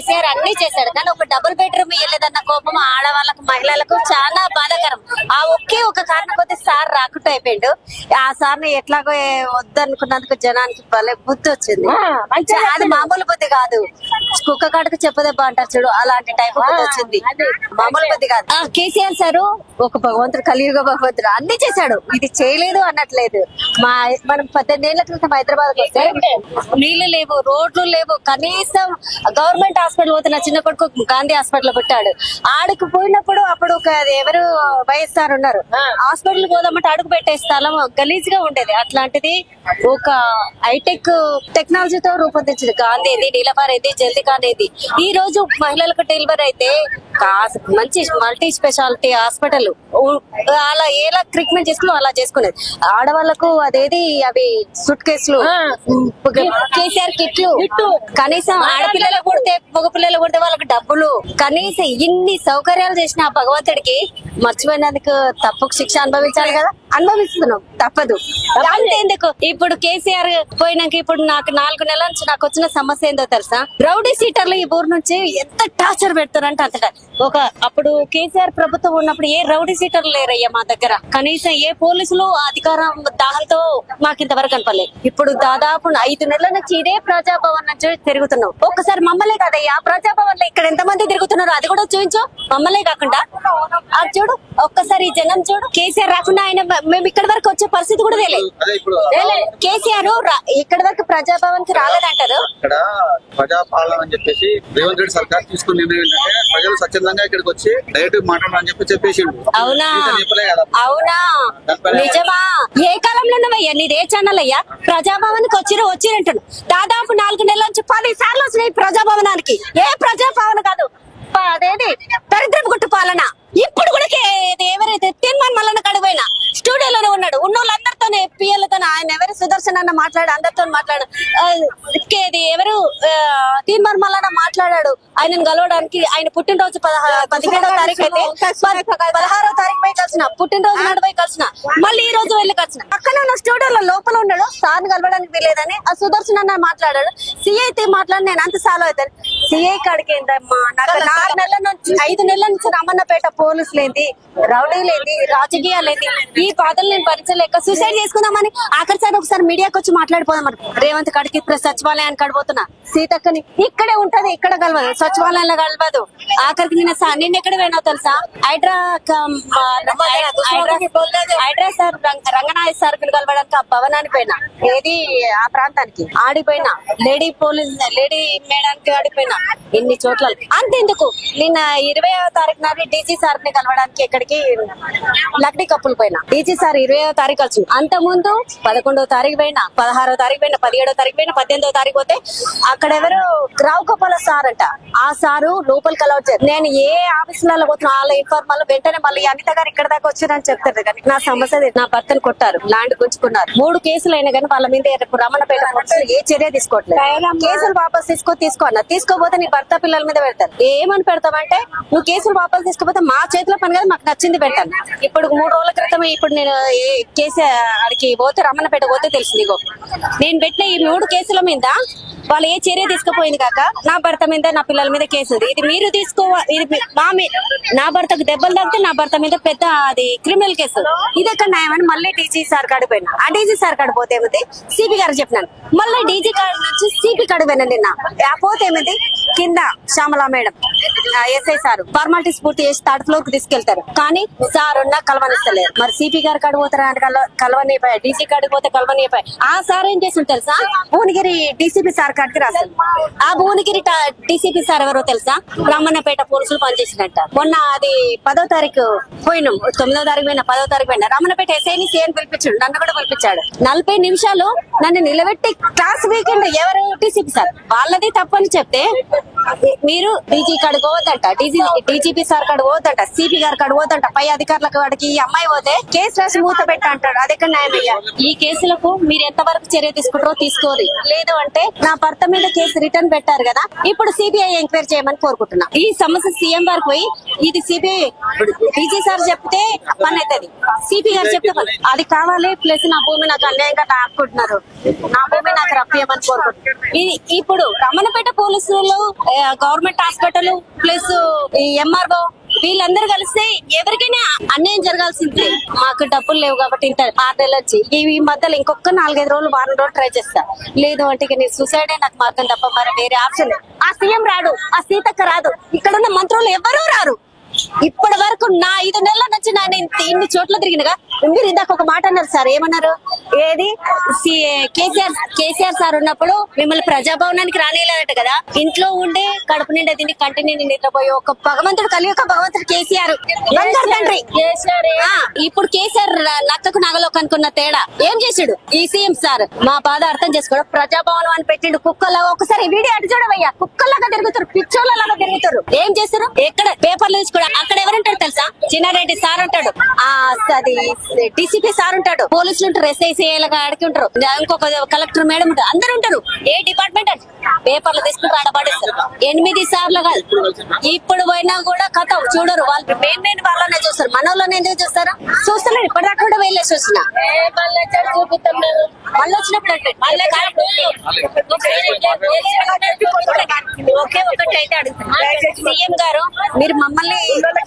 కేసీఆర్ అన్ని చేశాడు, కానీ ఒక డబుల్ బెడ్రూమ్ ఇవ్వలేదన్న కోపం ఆడవాళ్ళకు మహిళలకు చాలా బాధాకరం. ఆ ఒకే ఒక కారణం కొద్ది సార్ రాకుండా అయిపోయాడు. ఆ సార్ ని ఎట్లాగో వద్దనుకున్నందుకు జనానికి భలే బుద్ధి వచ్చింది. అది మామూలు బుద్ధి కాదు, కుక్క కాడకు చెప్పదెబ్బ అంటారు చూడు, అలాంటి టైప్ బుద్ధి వచ్చింది. మామూలు బుద్ధి కాదు. కేసీఆర్ సారు ఒక భగవంతుడు, కలియుగ భగవంతుడు, అన్ని చేశాడు. ఇది చేయలేదు అన్నట్లేదు. మనం 18 ఏళ్ల క్రితం హైదరాబాద్ వస్తే నీళ్లు లేవు, రోడ్లు లేవు, కనీసం గవర్నమెంట్ హాస్పిటల్ పోతున్న చిన్న కొడుకు గాంధీ హాస్పిటల్ పెట్టాడు. ఆడికి పోయినప్పుడు అప్పుడు ఎవరు వైఎస్ఆర్ ఉన్నారు, హాస్పిటల్ పోదామంటే అడుగు పెట్టే స్థలం గలీజ్ గా ఉండేది. అట్లాంటిది ఒక హైటెక్ టెక్నాలజీతో రూపొందించింది గాంధీ, నీలఫారేది, జల్దికానేది. ఈ రోజు మహిళలకు డెలివరీ అయితే మంచి మల్టీ స్పెషాలిటీ హాస్పిటల్, అలా ఎలా ట్రీట్మెంట్ చేసుకుని అలా చేసుకునేది. ఆడవాళ్లకు అదేది అవి సూట్ కేసులు, కేసీఆర్ కిట్లు, కనీసం ఆడపిల్లలు కొడితే మగ పిల్లలు కొడితే వాళ్ళకి డబ్బులు, కనీసం ఇన్ని సౌకర్యాలు చేసిన భగవంతుడికి మర్చిపోయినందుకు తప్పుకు శిక్ష అనుభవించాలి కదా, అనుభవిస్తున్నాం, తప్పదు. అంతేందుకు ఇప్పుడు కేసీఆర్ పోయినాక ఇప్పుడు నాకు 4 నెలల నుంచి నాకు వచ్చిన సమస్య ఏందో తెలుసా, రౌడీ సీటర్లు ఈ ఊరు నుంచి ఎంత టార్చర్ పెడతారంటే అంతటా. అప్పుడు కేసీఆర్ ప్రభుత్వం ఉన్నప్పుడు ఏ రౌడీ సీటర్లు లేరయ్యా మా దగ్గర, కనీసం ఏ పోలీసులు అధికారం దాహంతో మాకు ఇంతవరకు కనపడలేదు. ఇప్పుడు దాదాపు 5 నెలల నుంచి ఇదే ప్రజాభవన్ నుంచి తిరుగుతున్నాం. ఒక్కసారి మమ్మల్నే కాదయ్యా, ప్రజాభవన్ లో ఇక్కడ ఎంత మంది తిరుగుతున్నారు అది కూడా చూపించు. మమ్మల్నే కాకుండా అది చూడు, ఒక్కసారి ఈ జనం చూడు. కేసీఆర్ రాకుండా ఆయన మేము ఇక్కడి వరకు వచ్చే పరిస్థితి కూడా తెలియదు. కేసీఆర్ ఇక్కడి వరకు ప్రజాభవన్ కి రాలేదంటారు. ఇక్కడ ప్రజాపాలన అని చెప్పేసి రేవంత్ రెడ్డి సర్కార్ తీసుకున్న నిర్ణయం ఏంటంటే ప్రజలు స్వచ్ఛందంగా ఇక్కడికి వచ్చి డైరెక్ట్ మాట్లాడాలని చెప్పేసిండు. అవునా అవునా నిజమా? ఏ కాలంలో ఉన్నవయ్యా నీదే ఛానల్ అయ్యా? ప్రజాభవన్ కి వచ్చిరంటాడు. దాదాపు 4 నెలల నుంచి 10 సార్లు వచ్చినాయి ప్రజాభవనానికి. ఏ ప్రజాభవన్ కాదు, అదేది దరిద్రపు గుట్టు పాలన. ఇప్పుడు కూడా ఎవరైతే తీర్మాన్ మల్లన్న కడిపోయినా స్టూడియోలోనే ఉన్నాడు, ఉన్నోళ్ళందరితో పిఎలతో ఆయన ఎవరు సుదర్శన్ అన్న మాట్లాడు, అందరితో మాట్లాడు. ఎవరు తీర్మాన్ మల్లన్న మాట్లాడాడు ఆయనను కలవడానికి. ఆయన పుట్టినరోజు 17వ తారీఖు అయితే 16వ తారీఖు పోయి కలిసిన, పుట్టినరోజు నాడు పోయి కలిసిన, మళ్ళీ ఈ రోజు వెళ్ళి కలిసిన. అక్కడ ఉన్న స్టూడియోలో లోపల ఉన్నాడు, సార్ని కలవడానికి వీలేదని ఆ సుదర్శన్ అన్న మాట్లాడాడు. సిఐ మాట్లాడి నేను అంత సాల్వ్ అవుతాను. సిఐ కాడికి ఏంటమ్మా, నాకు 4 నెలల నుంచి 5 నెలల నుంచి రమన్నపేట పోలీసులేంది, రౌడీలేంది, రాజకీయాలేంది, ఈ బాధలు నేను భరించలేక సూసైడ్ చేసుకుందామని ఆఖరిసారి ఒకసారి మీడియాకి వచ్చి మాట్లాడిపోదామని రేవంత్ కాడికి ఇప్పుడు సచివాలయానికి కడిపోతున్నా. సీతక్కని ఇక్కడే ఉంటది, ఇక్కడ కలవదు, సచివాలయంలో కలవదు. ఆఖరికి నిన్న ఎక్కడ పోయినావు తెలుసా? హైడ్రా సార్ రంగనాయ సార్ కలవడానికి ఆ భవనానికి పోయినా, ఏది ఆ ప్రాంతానికి ఆడిపోయినా, లేడీ మేడానికి ఆడిపోయినా, ఎన్ని చోట్ల. అంతెందుకు నిన్న 20వ తారీఖు నాడు డీజీ సార్ ని కలవడానికి ఎక్కడికి లక్డీ కప్పులు పోయినా. డీజీ సార్ 20వ తారీఖు వచ్చి, అంత ముందు 11వ తారీఖు పోయినా, 16వ తారీఖు పోయినా, 17వ తారీఖు పోయినా, 18వ తారీఖు పోతే అక్కడ ఎవరు రావు గోపాల సార్ అంట. ఆ సారు లోపలికి అలా వచ్చారు. నేను ఏ ఆఫీసులలో పోతున్నా వాళ్ళ ఇన్ఫార్మల్ వెంటనే మళ్ళీ అనిత గారు ఇక్కడ దాకా వచ్చారని చెప్తారు. కానీ నా సమస్య నా భర్తను కొట్టారు, ల్యాండ్ గుంజుకున్నారు. 3 కేసులు అయినా కానీ వాళ్ళ మీద రమణపేట పోలీసులు ఏ చర్య తీసుకోవట్లేదు. కేసులు వాపస్ తీసుకో అన్న, తీసుకోపోతే నీ భర్త పిల్లల మీద పెడతారు. ఏమని పెడతామంటే, నువ్వు కేసులు వాపస్ తీసుకోపోతే మా చేతిలో పని కదా, మాకు నచ్చింది పెడతాను. ఇప్పుడు 3 రోజుల క్రితం ఇప్పుడు నేను కేసు అడికి పోతే రమణపేట పోతే తెలిసింది. నేను పెట్టిన ఈ 3 కేసుల మీద వాళ్ళు ఏ చర్య తీసుకుపోయింది కాక నా భర్త మీద నా పిల్లల మీద కేసు ఉంది. ఇది మీరు ఇది నా భర్తకు దెబ్బలు తాగితే నా భర్త మీద పెద్ద అది క్రిమినల్ కేసు. ఇది ఎక్కడ న్యాయమని మళ్ళీ డీజీ సార్ కాడిపోయినా. ఆ డీజీ సార్ కాడిపోతే ఏమిటి, సిపి గారు చెప్పినాను. మళ్ళీ డీజీ కాడి నుంచి సిపి కాడిపోయినా. నిన్న ఆ పోతే ఏమిటి, కింద Shyamala madam SI sir formalities పూర్తి చేసి 3rd ఫ్లోర్ కు తీసుకెళ్తారు. కానీ సార్ ఉన్నా కలవనిస్తలేరు. మరి సిపి గారు కాడిపోతారా అంటే కలవనిపోయాయి, డీజీ కాడికి పోతే కలవనిపోయాయి. ఆ సార్ ఏం చేసింది తెలుసా, భువనగిరి డీసీపీ సార్ కాడికి రాశారు. ఆ భువనగిరి డీసీపీ సార్ ఎవరో తెలుసా, రమణపేట పోలీసులు పనిచేసినట్ట. మొన్న అది 10వ తారీఖు పోయినాం, 9వ తారీఖు పోయినా, 10వ తారీఖు పోయినా. రమణపేట ఎస్ఐని సీఎం పిలిపించాడు, నన్ను కూడా పిలిపించాడు. 40 నిమిషాలు నన్ను నిలబెట్టి క్లాస్ వీకెండ్ ఎవరు డీసీపీ సార్ వాళ్ళది తప్పని చెప్తే, మీరు డీజీ కాడికి పోవద్దంట, డీజీపీ సార్ కాడికి పోవద్దంట, సిపి గారు కాడికి పోవద్దంట, పై అధికారులకు వాడికి ఈ అమ్మాయి పోతే కేసు రాసి మూత పెట్ట అంటాడు. అదెక్కడ న్యాయమయ్యా? ఈ కేసులకు మీరు ఎంతవరకు చర్య తీసుకుంటారో తీసుకోరు. లేదు అంటే నా భర్త మీద కేసు రిటర్న్ పెట్టారు కదా, ఇప్పుడు సిబిఐ ఎంక్వైరీ చేయమని కోరుకుంటున్నా. ఈ సమస్య సీఎం గారికి పోయి ఇది సిబిఐ డీజీ సార్ చెప్తే పని అవుతుంది, సిపి గారు చెప్తే పని అది కావాలి. ప్లస్ నా భూమి నాకు అన్యాయంగా ఆపుకుంటున్నారు, నా భూమి నాకు రప్పియమని కోరుకుంటున్నారు. ఇప్పుడు రమణపేట పోలీసులు, గవర్నమెంట్ హాస్పిటల్ ప్లస్ ఎంఆర్ఓ వీళ్ళందరూ కలిస్తే ఎవరికైనా అన్యాయం జరగాల్సిందే. మాకు డబ్బులు లేవు కాబట్టి ఇంత 6 నెలలు వచ్చి ఈ మధ్యలో ఇంకొక 4-5 రోజులు వారం రోజులు ట్రై చేస్తా. లేదు అంటే నేను సూసైడ్ నాకు మార్గం తప్ప మరి వేరే ఆప్షన్ లేదు. ఆ సీఎం రాడు, ఆ సీతక్క రాదు, ఇక్కడున్న మంత్రులు ఎవరూ రారు. ఇప్పటి వరకు నా 5 నెలల నుంచి నేను ఇన్ని చోట్ల తిరిగినగా. మీరు ఇందాక ఒక మాట అన్నారు సార్, ఏమన్నారు? ఏది కేసీఆర్ సార్ ఉన్నప్పుడు మిమ్మల్ని ప్రజాభవనానికి రానిలేదట కదా, ఇంట్లో ఉండి కడుపు నిండా తిని కంటి నిండి నిద్రపోయి ఒక భగవంతుడు కలియుగ భగవంతుడు కేసీఆర్ తండ్రి. ఇప్పుడు కేసీఆర్ నక్కకు నగలోకి అనుకున్న తేడా ఏం చేసాడు ఈ సీఎం సార్? మా బాధ అర్థం చేసుకోవడం. ప్రజాభవనం అని పెట్టిండు, కుక్కలాగా ఒకసారి వీడియో అటు చూడవయ్యా, కుక్కలాగా తిరుగుతారు, పిచ్చోళ్ళలాగా తిరుగుతారు. ఏం చేస్తారు? ఎక్కడ పేపర్లు కూడా అక్కడ ఎవరుంటాడు తెలుసా? చిన్నారెడ్డి సార్ ఉంటాడు, అది డిసిపి సార్ ఉంటాడు, పోలీసులు ఉంటారు, ఎస్ఐసీఐలుగా అడిగి ఉంటారు, ఇంకొక కలెక్టర్ మేడం ఉంటారు, అందరు ఉంటారు. ఏ డిపార్ట్మెంట్ అది పేపర్లు తీసుకుంటూ ఆడబడేస్తారు. 8 సార్లు కాదు, ఇప్పుడు పోయినా కూడా కథ చూడరు. వాళ్ళు మెయిన్ వాళ్ళనే చూస్తారు, మన వాళ్ళని ఎందుకు చూస్తారా? చూస్తలేదు. ఇప్పటిదాకా కూడా వెళ్ళేసి వచ్చిన చూపిస్తాం మళ్ళీ వచ్చినప్పుడు ఒకే ఒకటి అయితే అడుగుతాను, సీఎం గారు మీరు మమ్మల్ని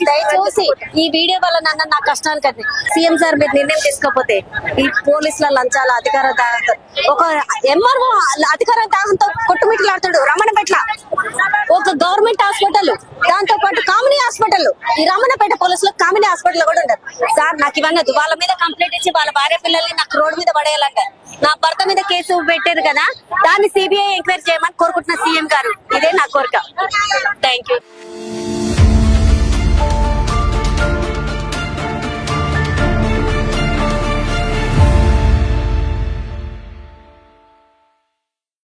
దయచేసి ఈ వీడియో వల్ల నా కష్టాలు కదా సీఎం సార్ మీరు నిర్ణయం తీసుకోకపోతే ఈ పోలీసుల లంచాల అధికార దాహంతో ఒక ఎంఆర్ఓ అధికార దాహంతో కొట్టుమిట్లాడుతాడు. రమణపేట ఒక గవర్నమెంట్ హాస్పిటల్, దాంతో పాటు కామినీ హాస్పిటల్, ఈ రమణపేట పోలీసులు కామినీ హాస్పిటల్ కూడా ఉండరు. సార్ నాకు ఇవన్నీ వాళ్ళ మీద కంప్లైంట్ ఇచ్చి వాళ్ళ భార్య పిల్లల్ని నాకు రోడ్డు మీద పడేయాలంటారు. నా భర్త మీద కేసు పెట్టారు కదా, దాన్ని సిబిఐ ఎంక్వైరీ చేయమని కోరుకుంటున్న సీఎం గారు. ఇదే నా కోరిక. Thank you.